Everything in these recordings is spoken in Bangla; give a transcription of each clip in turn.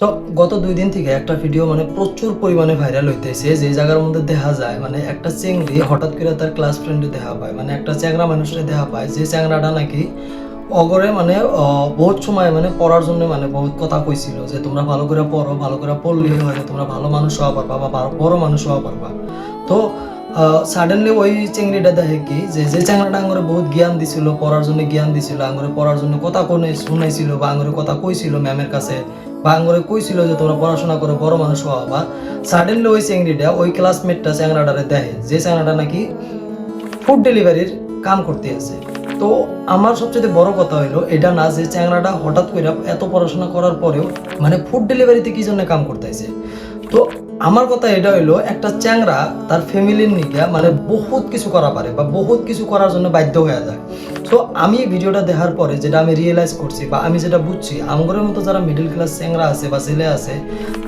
তো গত 2 দিন থেকে একটা ভিডিও মানে প্রচুর পরিমাণে ভাইরাল হইতেছে, যে জায়গার মধ্যে দেখা যায় মানে একটা চেংড়ি হঠাৎ করে তার ক্লাস ফ্রেন্ডে দেখা পায়, মানে একটা চ্যাংড়া মানুষের দেখা পায়, যে চ্যাংড়াটা নাকি অগরে মানে বহুত সময় মানে পড়ার জন্য মানে বহুত কথা কইছিল যে তোমরা ভালো করে পড়ো, ভালো করে পড়লে হয়তো তোমরা ভালো মানুষ হওয়া পারবা বা বড় মানুষ হওয়া পারবা। তো সাডেনলি ওই চেংড়িটা দেখে কি যে চ্যাংড়াটা আঙরে বহুত জ্ঞান দিছিল, পড়ার জন্য জ্ঞান দিছিল, আঙরে পড়ার জন্য কথা কোনে শুনাইছিল বা আঙরে কথা কইছিল ম্যামের কাছে, বা আঙরে কইছিল যে তোমরা পড়াশোনা করে বড় মানুষ হওয়া। বা সাডেনলি ওই চেংড়িটা ওই ক্লাসমেটটা চ্যাংড়াটারে দেখে যে চ্যাংড়াটা নাকি ফুড ডেলিভারির কাম করতে আছে। তো আমার সবচেয়ে বড় কথা হইলো এটা না যে চ্যাংড়াটা হঠাৎ করে এত পড়াশোনা করার পরেও মানে ফুড ডেলিভারিতে কি জন্য কাম করতেছে। তো আমার কথা এটা হইলো একটা চ্যাংড়া তার ফ্যামিলির নিয়ে মানে বহুত কিছু করা পারে বা বহুত কিছু করার জন্য বাধ্য হয়ে যায়। তো আমি এই ভিডিওটা দেখার পরে যেটা আমি রিয়েলাইজ করছি বা আমি যেটা বুঝছি, আমগরের মতো যারা মিডল ক্লাস চ্যাংড়া আছে বা ছেলে আছে,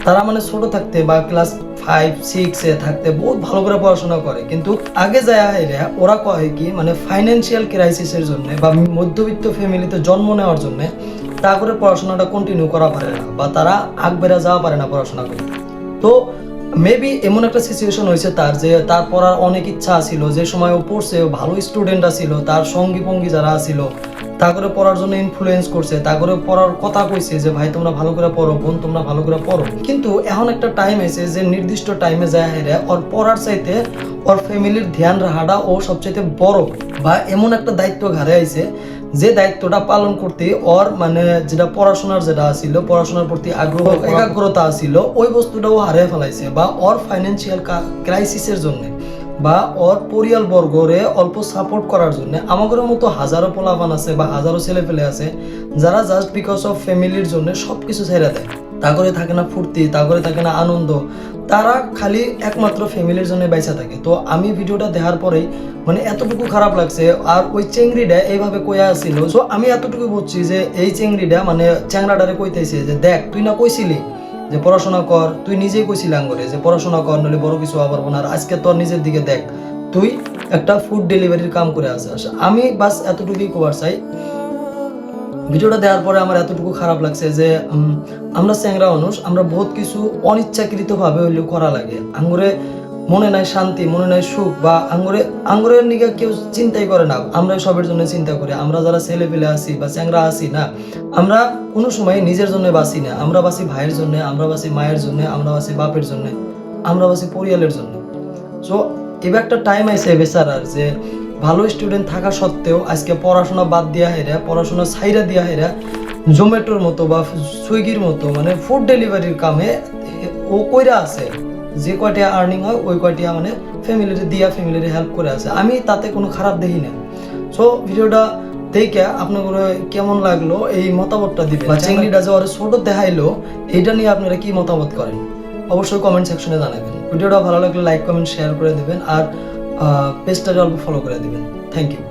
তারা মানে ছোট থাকতে বা ক্লাস 5-6 থাকতে বহুত ভালো করে পড়াশোনা করে, কিন্তু আগে যায় ওরা কয় কি মানে ফাইন্যান্সিয়াল ক্রাইসিসের জন্য বা মধ্যবিত্ত ফ্যামিলিতে জন্ম নেওয়ার জন্য তা করে পড়াশোনাটা কন্টিনিউ করা পারে না বা তারা আগ বেড়া যাওয়া পারে না পড়াশোনা করে। তো মেবি এমন একটা সিচুয়েশন হয়েছে তার যে তার পড়ার অনেক ইচ্ছা ছিল, যে সময় ও পড়ছে ভালো স্টুডেন্টরা ছিল, তার সঙ্গী পঙ্গী যারা ছিল তা করে পড়ার জন্য ইনফ্লুয়েন্স করছে, তা করে পড়ার কথা কইছে যে ভাই তোমরা ভালো করে পড়ো, বোন তোমরা ভালো করে পড়ো। কিন্তু এখন একটা টাইম এসে যে নির্দিষ্ট টাইমে যায় হেরে ওর পড়ার চাইতে ওর ফ্যামিলির ধ্যান রাখাটা ও সবচাইতে বড় বা এমন একটা দায়িত্ব ঘাড়ে আইছে যে দায়িত্বটা পালন করতে ওর মানে যেটা পড়াশোনার যেটা ছিল, পড়াশোনার প্রতি আগ্রহ একাগ্রতা ছিল, ওই বস্তুটাও হারিয়ে ফেলাইছে। বা ওর ফাইন্যান্সিয়াল ক্রাইসিসের জন্য বা ওর পরিয়াল বর্গরে অল্প সাপোর্ট করার জন্য আমাদের মতো হাজারো পোলাপান আছে বা হাজারো ছেলে পেলে আছে যারা জাস্ট বিকজ অফ ফ্যামিলির জন্য সবকিছু ছেড়ে দেয়। তা করে থাকে না ফুর্তি, তা করে থাকে না আনন্দ, তারা খালি একমাত্র ফ্যামিলির জন্য বাইসা থাকে। তো আমি ভিডিওটা দেখার পরেই মানে এতটুকু খারাপ লাগছে। আর ওই চেংড়িটা এইভাবে কইয়া আসছিল, তো আমি এতটুকু বুঝছি যে এই চেংড়িটা মানে চ্যাংড়াটারে কইতেছে যে দেখ তুই না কইছিলি যে পড়াশোনা কর, তুই নিজেই কইছিলি আঙ্গরে যে পড়াশোনা কর নইলে বড় কিছু হওয়া পারবো না, আর আজকে তোর নিজের দিকে দেখ তুই একটা ফুড ডেলিভারির কাম করে আসিস। আমি বাস এতটুকুই কবার চাই। ভিডিওটা দেওয়ার পরে আমার এতটুকু খারাপ লাগছে যে আমরা চ্যাংড়া মানুষ, আমরা বহুত কিছু অনিচ্ছাকৃত ভাবে হইলেও করা লাগে, আঙ্গুরে মনে নাই শান্তি, মনে নাই সুখ, বা আঙ্গুরের নিকে কেউ চিন্তাই করে না, আমরা সবের জন্য চিন্তা করি। আমরা যারা ছেলে পেলে আছি বা চ্যাংড়া আছি না, আমরা কোনো সময় নিজের জন্য বাঁচি না, আমরা বাঁচি ভাইয়ের জন্য, আমরা বাঁচি মায়ের জন্য, আমরা বাঁচি বাপের জন্য, আমরা বাঁচি পরিয়ালের জন্য। সো এবার একটা টাইম আইছে বেচারার যে ভালো স্টুডেন্ট থাকা সত্ত্বেও আজকে পড়াশোনা বাদ দিয়া হেরা, পড়াশোনা ছাইরা দিয়া হেরা জোম্যাটোর মতো বা সুইগির মতো মানে ফুড ডেলিভারির কামে ও কইরা আছে। যে কয়টা আর্নিং হয় ওই কয়টা মানে ফ্যামিলিতে দিয়া ফ্যামিলির হেল্প করে আছে, আমি তাতে কোনো খারাপ দেখি না। সো ভিডিওটা দেখে আপনাদের কেমন লাগলো এই মতামতটা দিবেন, বা চেংড়িটা যে ওরা ছোট দেখাইলো এটা নিয়ে আপনারা কি মতামত করেন অবশ্যই কমেন্ট সেকশনে জানাবেন। ভিডিওটা ভালো লাগলে লাইক কমেন্ট শেয়ার করে দিবেন আর পেজটাকে অল্প ফলো করে দিবেন। Thank you.